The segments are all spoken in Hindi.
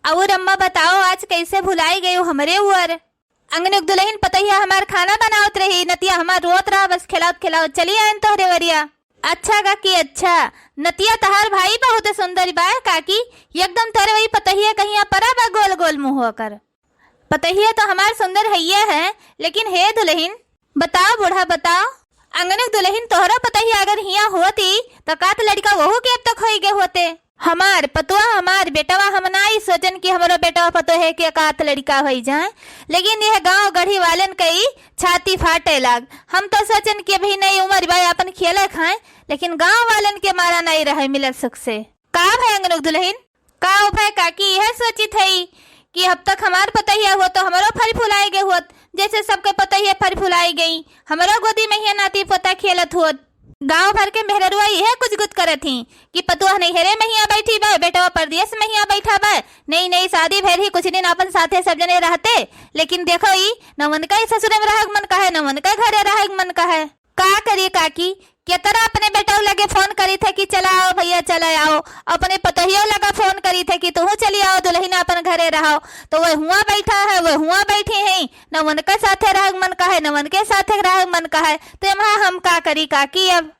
और अम्मा बताओ आज कैसे भुलाई गई हो हमरे ऊर। अंगने दुल्हन पतैया हमार खाना बनावत रही, नतिया हमार रोत रहा बस खिलावत खिलावत चली आयन तोहरे वरिया। अच्छा काकी अच्छा, नतिया तहार भाई बहुत सुंदर बा काकी, एकदम तोरे वही पतैया कहिया परा बा गोल गोल मुंह होकर। पतैया तो हमार सुंदर हैया है, लेकिन हे दुल्हन बताओ बूढ़ा बताओ, अंगने दुल्हन तोहरा पतैया अगर हिया होती तो का लड़का वहू के अब तक हो गए होते। हमार पतुआ हमार बेटवा हम नाई सोचन कि हमारा बेटवा पतो है कि कात लड़का हो जाए, लेकिन यह गांव गढ़ी वालन कई छाती फाटे लाग। हम तो सोचन कि अभी नहीं उम्र भाई अपन खेले खाए, लेकिन गांव वालन के मारा नहीं रहे मिलत सुख से। का भाई अंगनक दुल्हन का उपाय काकी यह सोचित है कि अब तक हमार पतैया हो तो हमारो फल फुलाई गए होत, जैसे सबके पतैया फल फुलाई गई हमारा गोदी में ही नाती पोता खेलत होत। गांव भर के मेहरुआ यह कुछ गुत करे थी कि पतुआ नहीं हेरे महिया बैठी बा, बेटवा परदेश महिया बैठा बा। नई नई शादी भर ही कुछ दिन अपन साथे सब जने रहते, लेकिन देखो ई न उनका ही ससुर में रह मन का है, न उनका घरे रह मन का है। का करिए काकी, के तरह अपने बेटा लगे फोन करी थे कि चला आओ भैया चला आओ, अपने पतोहियों लगा फोन करी थे कि तुम चली आओ दुल्हन अपन घरे रहो, तो वह हुआ बैठा है वह हुआ बैठे हैं, न उनके साथे रह मन का है न उनके साथे रह मन का है। तो हम का करी काकी, अब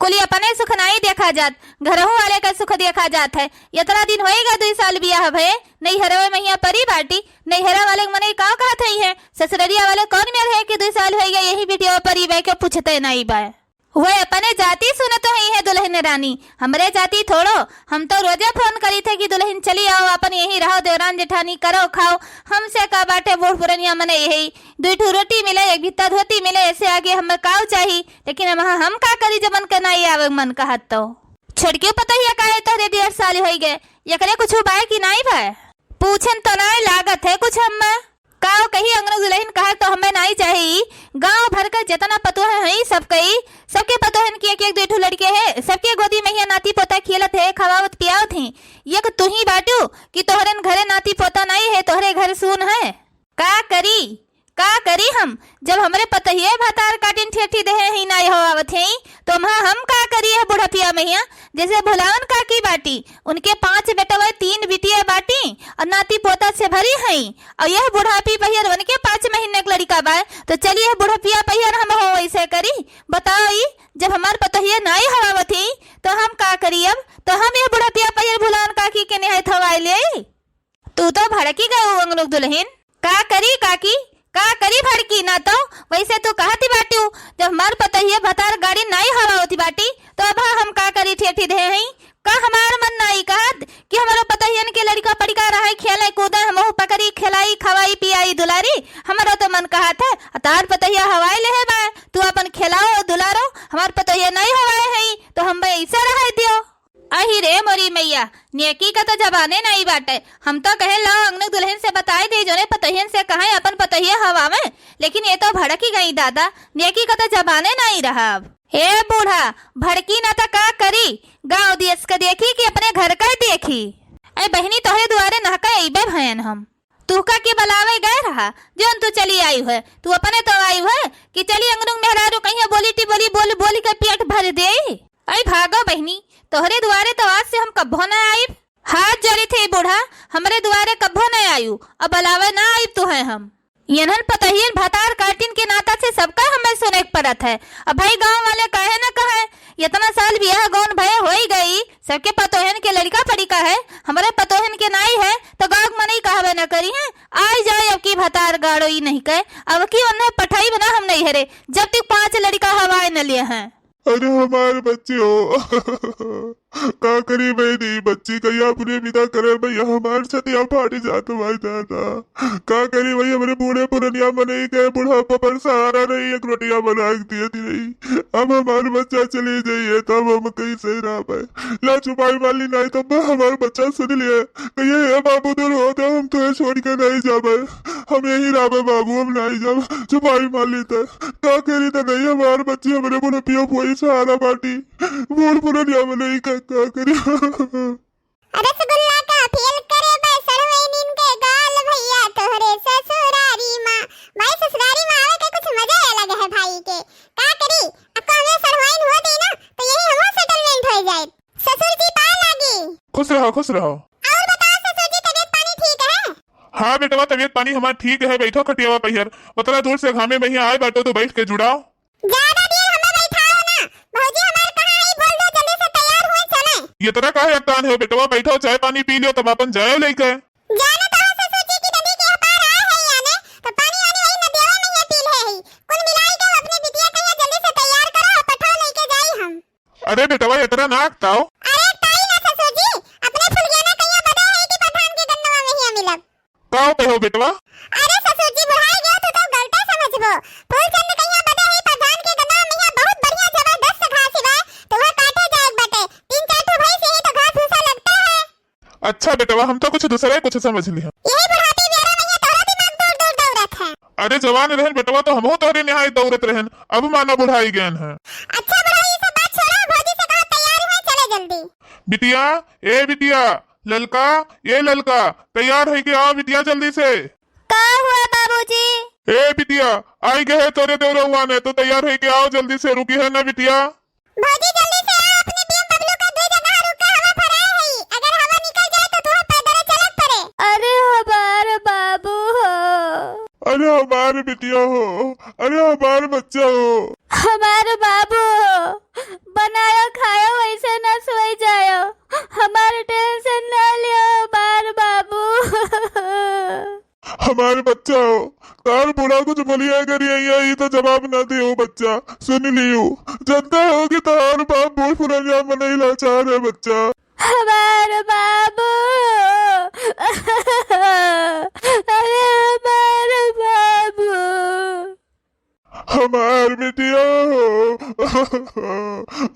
कुली अपने सुख नहीं देखा जात, घरों वाले का सुख देखा जात है। इतना दिन होएगा 2 साल बियाह भये, नहीं हरवे महिया परी बाटी, नहीं हरा वाले मने का कहत है ससुररिया वाले कौन मेल है कि 2 साल हो गए यही बेटिया परी बह के पूछते नहीं बा। वह अपने जाति सुने तो ही है दुल्हन रानी, हमरे जाति थोड़ो। हम तो रोजे फोन करी थे कि दुल्हन चली आओ अपन यही रहो, देवरान जेठानी करो खाओ, हमसे का बाटे बूढ़ पुरनिया मने यही 2 रोटी मिले 1 भित्ता धोती मिले, ऐसे आगे हमें काव चाहिए। लेकिन हम का करी जब मन के नहीं आवे मन का हाथ तो छड़के पता ही का है तो 1.5 साल हो गए, ये कुछ बाय कि नहीं भाई पूछन तो नहीं लागत है कुछ। हम काव कही अंगन दुल्हन कहा तो हमें नहीं चाहिए। गांव भर का जितना पतोह है सबके पतोहन की 1-2 लड़के हैं, सबके गोदी में नाती पोता खेलत है खवावत पियावत है। ये तू ही बाटू कि तोहरे घरे नाती पोता नहीं है, तोहरे घर सुन है। का करी हम जब हमरे पतहिए भातार काटिन ठेठी दे ही नहीं होवत है, तो हम का करी है बुढ़पिया मैया। जैसे भुलावन का की बाटी उनके 5 बेटवा 3 बिटिया बाटी और नाती पोता से भरी है, और यह बुढ़ापी पहियर उनके 5 महीने का लड़का बा, तो चलिए बुढ़पिया पहियर हम हो ऐसे करी। बताओ जब हमार पतहिए नहीं हवावत है तो हम का करी, अब तो हम यह बुढ़पिया पहियर भुलावन काकी के निहायत हवाई ले। तू तो भड़की गए अंगनक दुल्हन, का करी काकी का करी भड़की ना तो वैसे तो कहती बाटी जब हमार पतहिए भतार गाड़ी नहीं हवा होती बाटी, तो अब हम का करी ठेठी दे हैं का हमार मन नहीं कहत कि हमारो पतहियन के लड़का पड़का रहा खेले कूदे हम पकड़ी खिलाई खवाई पियाई दुलारी, हमारो तो मन कहत है तार पतहिया हवाई ले बा, तू अपन खिलाओ दुलारो, हमार पतहिया नहीं हवाए है तो हम ऐसा रह दियो। अही रे मोरी मैया, नेकी का तो जबाने नहीं बाटे। हम तो कहे ला अंगनक दुल्हन से बताए दे जो ने पतहियन से कहे अपन पतहिया हवा में, लेकिन ये तो भड़की गई दादा, नेकी का तो जबाने नहीं रहा। अब हे बूढ़ा भड़की ना था का करी, गाँव देश का देखी कि अपने घर का देखी। अरे बहनी तोहरे द्वारे नहका अबे भयन हम तू का के बलावे गए रहा जो तू चली आई है, तू अपने तो आई है कि चली अंगनक मेहरारू कहीं बोली टी बोली बोली बोली के पेट भर दे। अरे भागो बहनी तोहरे द्वारे तो आज से हम कब्बो न आईब, हाथ जोड़ी थे बूढ़ा हमरे द्वारे कब्बो न आयु, अब अलावे न आईब तो है हम। यनहन पतहियन भतार काटिन के नाता से सबका हमें सुने पड़त है। अब भाई गांव वाले कहे न कहे इतना साल बियाह गौन भय हो ही गई, सबके पतोहन के लड़का पड़ी का है, हमारे पतोहन के नाई है तो गाँव में नहीं कहवे न करी है। आई जाए अब की भतार गाड़ो ही नहीं कहे, अब की उन्हें पठाई बना हम नहीं हरे जब तक 5 लड़का हवाए न लिए हैं। अरे हमारे बच्चे हो का करी भाई बच्ची कहीं अपने विदा करे भैया हमारे छतिया फाटी जाते भाई दादा, का करी भाई हमारे बूढ़े पुरनिया बने गए बुढ़ापा पर सहारा नहीं, 1 रोटियां बना दिए थी नहीं। अब हमारे बच्चा चली जाइए तब हम कहीं सही रह पाए, ला छुपाई वाली नहीं तो हमारे बच्चा सुन लिए कहिए बाबू दूर होते हम तो छोड़ के नहीं जाबे, हम यही रहे बाबू हम नहीं जाब छुपाई वाली तो का करी तो नहीं हमारे बच्चे हमारे बुढ़े पियो कोई सहारा पार्टी बूढ़ पुरनिया बने का करी। रसगुल्ला का फेल करे बे सरवैनिन के गाल भैया तोहरे ससुरारी माँ, भाई ससुरारी माँ आवे के कुछ मजा अलग है भाई के। का करी अको में सरवैन हो दी ना तो यही हमो सेटलमेंट हो जाए, ससुर जी पा लागी। खुश रहो और बताओ ससुर जी तबीयत पानी हाँ बेटवा, तबीयत पानी हमार ठीक है। बैठो खटियावा पहियर, उतना दूर से घामे में ही आए बाटो तो बैठ के जुड़ाओ। ज्यादा देर हमें बैठाओ ना। भौजी हमार कहाँ आई, बोल दो जल्दी से तैयार हुए चले। ये तरह काहे अक्तान है बेटवा, बैठो चाय पानी पी लियो तब अपन जाए लेके। जाने तो हो ससुर जी की नदी के पार आए है याने, तो पानी आने वही नदियावा में ही पी ले ही। कुल मिलाई के अपने बिटिया कहिया जल्दी से तैयार करो, पठा लेके जाई हम। अरे बेटवा इतना ना अक्ताओ। अरे ताई ना ससुर जी, अपने फुलगियाना कहिया बता है कि पठान के गन्नवा में ही मिलब। काओ पे हो बेटवा? अरे ससुर जी बुढ़ाई गयो तो गलता समझबो। फूलचंद कहिया बता है पठान के गन्नवा में ही बहुत बढ़िया जबरदस्त घास है, तो वह काटे जाए बटे। 3-4 ठो भैंस ही तो घास भूसा लगता है। अच्छा बेटवा, हम तो कुछ दूसरा कुछ समझ लिया। यही बुढ़ाती ब्यारा में ये तोरा दिमाग दूर दूर दौड़त है। अरे जवान रहन बेटवा तो हमहू तोरे निहाय दौड़त रहन, अब माना बुढ़ाई गयन है। अच्छा बुढ़ाई सब बात छोड़ो, भौजी से कहो तैयार हुए चले जल्दी। बिटिया, ए बिटिया, ललका, ये ललका, तैयार है कि आओ बिटिया जल्दी से। का हुआ बाबूजी? ए बिटिया, आई गए तोरे देवरहुआ ने, तो तैयार है कि आओ जल्दी से। रुकी है ना बिटिया? भौजी जल्दी से आओ, अपने बीएम बबलू का 2 जगह रुक के हवा फराए है। अगर हवा निकल जाए तो तुम्हें पैदल चलत पड़े। अरे हमार बाबू हो, अरे हमारे बिटिया हो, अरे हमारे बच्चा हो। हमारे बाबू हो, बनाया खाया वैसे न सोई जायो, हमारे टेंशन न लियो हमार बाबू। हमारे बच्चा हो, तार बुढ़ा कुछ बोलिया करिए ये तो जवाब न दियो बच्चा। सुन लियो, जनता होगी तो और बाप बूढ़ पुरानिया में नहीं लाचार है बच्चा। हमारे बाबू, अरे हमारे बाबू। हमार बिटिया हो,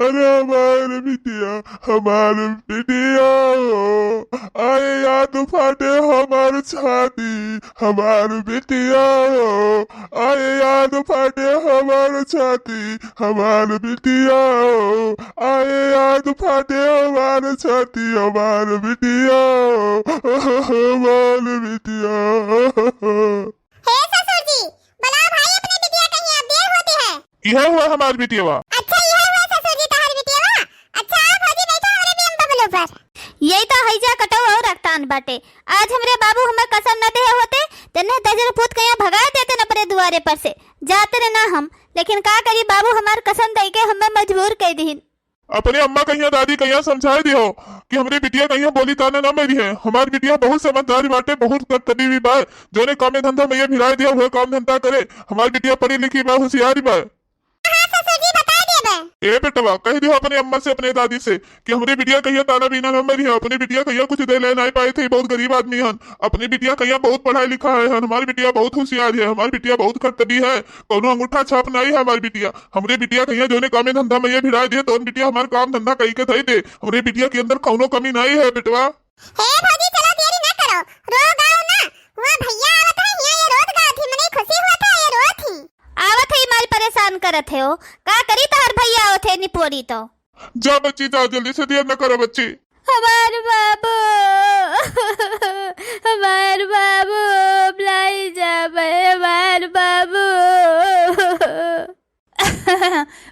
अरे हमारे बिटिया, हमारे बिटिया हो। आए याद फाटे हमार छाती, हमार बिटिया हो। आए याद फाटे हमार छाती, हमार बिटिया हो। आए याद फाटे हमार छाती, हमार बिटिया हो, हमार बिटिया। हे ससुर जी, बुलाओ भाई अपने बिटिया कहीं, अब देर होती है। यह हुआ हमार बिटिया। अच्छा यह हुआ ससुर जी तहार बिटिया। अच्छा आओ भौजी बैठो हमारे बीएम बबलू पर। यही तो हैजा कटो और रखतान बाटे। आज हमरे बाबू हमें कसम न दे होते तने दजर पूत कया भगा देते न परे दुआरे पर से जाते न ना हम, लेकिन का करी बाबू हमार कसम दई के हमें मजबूर कर दीन। अपने अम्मा कहिया दादी कहिया समझाए दियो कि हमरे बिटिया कहिया बोली ताने ना मेरी है। हमारी बिटिया बहुत समझदारी बाटे, बहुत करतबी भी बा। जोने काम धंधा में ये भिराई दिया हुए काम धंधा करे। हमारी बिटिया पढ़ी लिखी बा, होशियारी बा। हां ससुर जी बता देबे। ए बेटवा, कह दियो अपने अम्मा से अपने दादी से कि हमरे बिटिया कहिया ताना बीना ना मेरी है। अपनी बिटिया कहिया कुछ दे ले नहीं पाए थे, बहुत गरीब आदमी हन। अपनी बिटिया कहिया बहुत पढ़ाई लिखा है। हमारी बिटिया बहुत होशियार है, हमारी बिटिया बहुत करतबी है। कोनो अंगूठा छाप नहीं है हमारी बिटिया। हमरे बिटिया कहिया जोने काम धंधा में ये भिराई दिए तो बिटिया हमारे काम धंधा कही के थई दे। हमरे बिटिया के अंदर कोनो कमी नहीं है बेटवा। हे भौजी चलो देरी ना करो, रो गाओ ना। वहां भैया आवत है, यहाँ ये रोज गाओ थी, मने खुशी हुआ था ये रो थी। आवत है माल परेशान करत है हो, का करी तहर भैया आवत है निपोरी तो। जा बच्ची जा, जल्दी से देर न करो बच्ची। हमार बाबू, हमार बाबू बुलाई जाबे, हमार बाबू।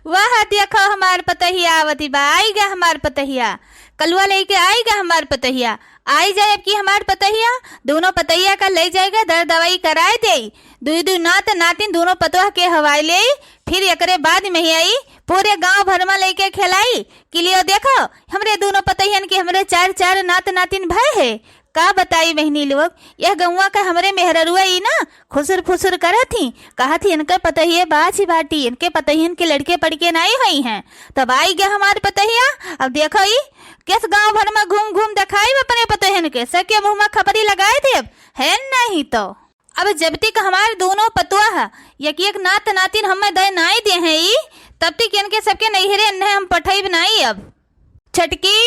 वह देखो हमार पतहिया आवती बा, आई गा हमार पतहिया। कलुआ लेके आई गा हमार पतहिया। आई जाए अब की हमार पतहिया, दोनों पतहिया का ले जाएगा, दर्द दवाई कराए दे। दुई नात नातिन दोनों पतवा के हवाई ले, फिर एकरे बाद में ही आई पूरे गांव भर में लेके खिलाई कि लियो देखो हमरे दोनों पतहियन के हमरे 4 नात नातिन भय है। का बताई बहनी लोग, यह गौवा का हमरे मेहररुआ ही ना खुसुर फुसुर करत थी, कहा थी इनके पतहिए बाछी बाटी, इनके पतहियन के लड़के पड़के नहीं हुई हैं। तब आई गया हमारे पतहिया। अब देखो ही किस गांव भर में घूम घूम दिखाई अपने पतहियन के, सबके मुंह में खपरी लगाए थे। अब है नहीं तो अब जब तक हमारे दोनों पतुआ है एक नात नातिन हमें दे नहीं दे हैं, तब तक इनके सबके नैहरे इन्हें हम पठाई बनाई। अब छटकी,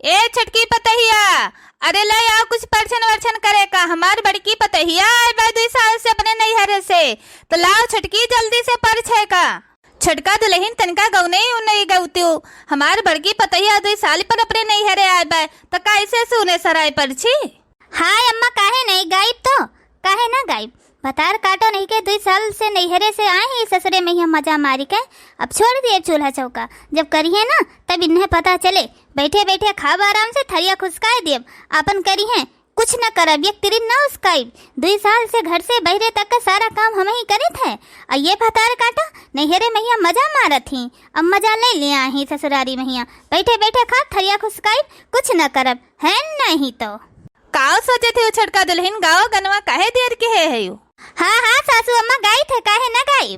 ए छटकी पतहिया, अरे ले आओ कुछ परछन वर्छन करे का। हमार बड़की पतहिया आए बा 2 साल से अपने नैहरे से, तो लाओ छटकी जल्दी से परछे का। छटका दुल्हन तनका गौने नहीं गौत्यो, हमार बड़की पतहिया 2 साल पर अपने नैहरे आए बा, तो कैसे सुने सराय परछी। हाय अम्मा, काहे नहीं गायब तो काहे ना गायब, बतार काटो नहीं के 2 साल से नैहरे से आए हैं ससुरे में ही मजा मारी के। अब छोड़ दिए चूल्हा चौका, जब करिए ना तब इन्हें पता चले। बैठे बैठे खाब आराम से, थरिया खुसकाए दिए अपन करी हैं कुछ न करब, एक तिरिन न उसकाइब। 2 साल से घर से बहरे तक का सारा काम हम ही करे थे। और ये भतार काटा नैहरे मैया मजा मारत थी, अब मजा ले लिया ही ससुरारी मैया। बैठे बैठे खा थरिया खुसकाइब, कुछ न करब है नहीं तो। काओ सोचे थे छड़का दुल्हन गाओ गनवा काहे देर के है यू? हाँ हाँ सासू अम्मा गाई थे, काहे न गाई।